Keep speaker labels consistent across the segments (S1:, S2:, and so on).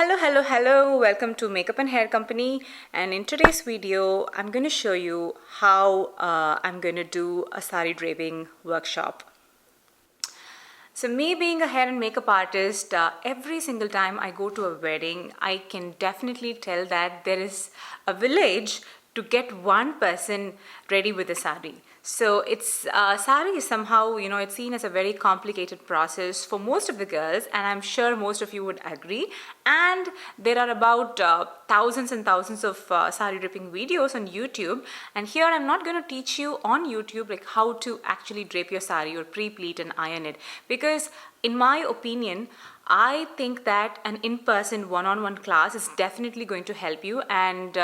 S1: Hello, welcome to Makeup and Hair Company, and in today's video I'm going to show you how I'm going to do a saree draping workshop. So me being a hair and makeup artist, every single time I go to a wedding, I can definitely tell that there is a village to get one person ready with a saree. So it's saree is somehow, it's seen as a very complicated process for most of the girls, and I'm sure most of you would agree. And there are about thousands and thousands of saree draping videos on YouTube. And here I'm not going to teach you on YouTube like how to actually drape your saree or pre-pleat and iron it, because in my opinion, I think that an in-person one-on-one class is definitely going to help you. And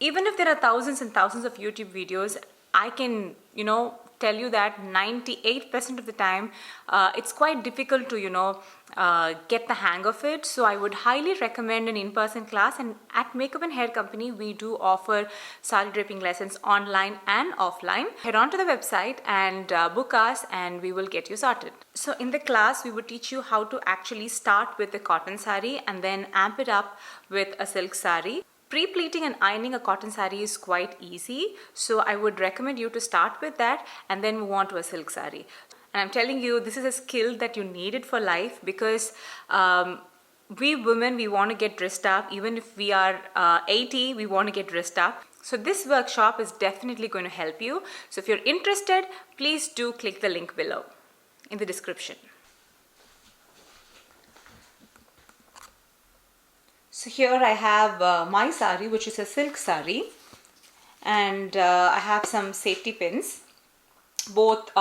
S1: even if there are thousands and thousands of YouTube videos, I can, tell you that 98% of the time, it's quite difficult to, get the hang of it. So I would highly recommend an in-person class. And at Makeup and Hair Company, we do offer saree draping lessons online and offline. Head on to the website and book us, and we will get you started. So in the class, we would teach you how to actually start with a cotton saree and then amp it up with a silk saree. Pre-pleating and ironing a cotton saree is quite easy, so I would recommend you to start with that and then move on to a silk saree. And I'm telling you, this is a skill that you need it for life, because we women, we want to get dressed up. Even if we are 80, we want to get dressed up. So this workshop is definitely going to help you. So if you're interested, please do click the link below in the description. So here I have my saree, which is a silk saree, and I have some safety pins, both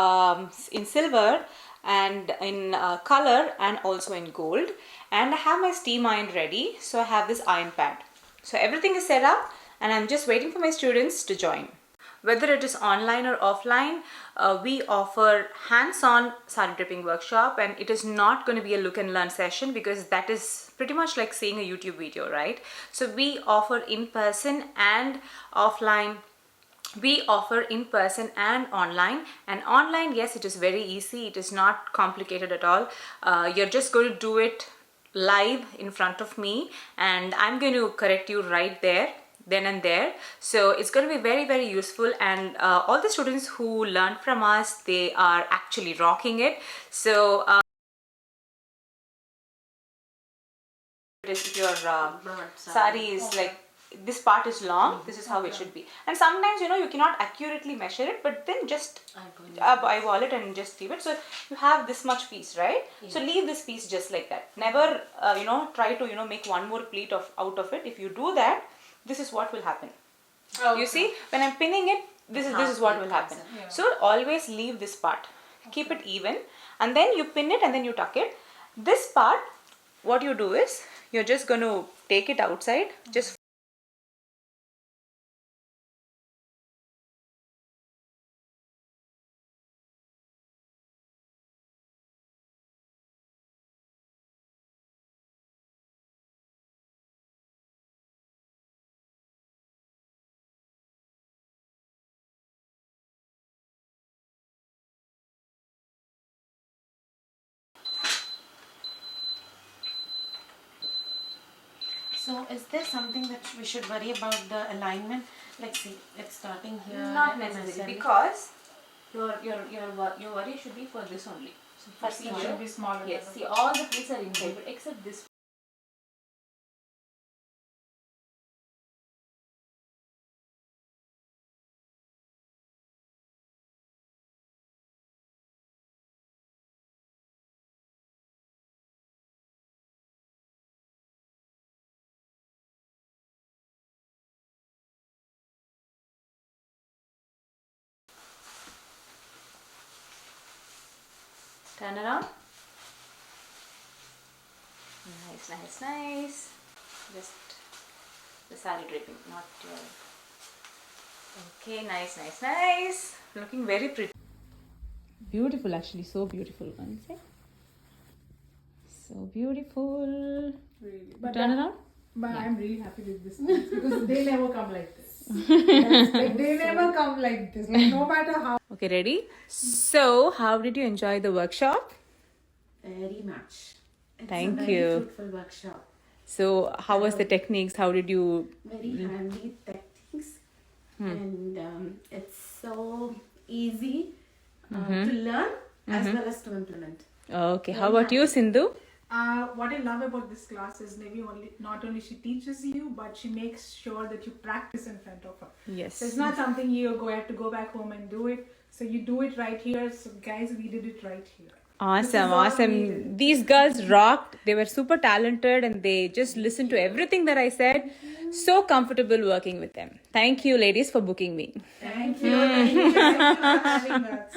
S1: in silver and in color and also in gold. And I have my steam iron ready, so I have this iron pad. So everything is set up and I'm just waiting for my students to join. Whether it is online or offline, we offer hands-on saree draping workshop, and it is not going to be a look and learn session, because that is pretty much like seeing a YouTube video, right? So we offer in-person and offline. We offer in-person and online. And online, yes, it is very easy. It is not complicated at all. You're just going to do it live in front of me, and I'm going to correct you right there, then and there. So it's going to be very, very useful. And all the students who learned from us, they are actually rocking it. So if your saree is like, this part is long, this is how it should be. And sometimes, you cannot accurately measure it, but then just eyeball it and just leave it. So you have this much piece, right? Yeah. So leave this piece just like that. Never, try to, make one more pleat out of it. If you do that, this is what will happen. Okay. You see, when I'm pinning it, this is what will happen. Yeah. So always leave this part. Okay. Keep it even, and then you pin it and then you tuck it. This part, what you do is, you're just going to take it outside. Just
S2: So is there something that we should worry about the alignment? Like, see, it's starting here.
S1: Not necessarily, because your worry should be for this only. So
S2: first it should be smaller.
S1: Yes, see, all the pleats are inside, but except this. Turn around. Nice. Just the saree draping, not your. Okay, nice. Looking very pretty. Beautiful, actually, so beautiful. One sec. So beautiful.
S3: Really.
S1: But turn around.
S3: But yeah. I'm really happy with this because they never come like this. Like, they never come like this. Like, no matter how.
S1: Okay, ready? So, how did you enjoy the workshop?
S2: Very much. It's
S1: Thank
S2: a very
S1: you.
S2: fruitful workshop.
S1: So how was the techniques? How did you?
S2: Very handy techniques, and it's so easy to learn as well as to implement.
S1: Okay. How about you, Sindhu?
S3: What I love about this class is not only she teaches you, but she makes sure that you practice in front of her.
S1: Yes.
S3: So it's not something you have to go back home and do it. So you do it right here. So guys, we did it right here.
S1: Awesome,
S3: all we
S1: awesome.
S3: did.
S1: These girls rocked. They were super talented and they just listened to everything that I said. So comfortable working with them. Thank you, ladies, for booking me.
S3: Thank you. Thank you for having us.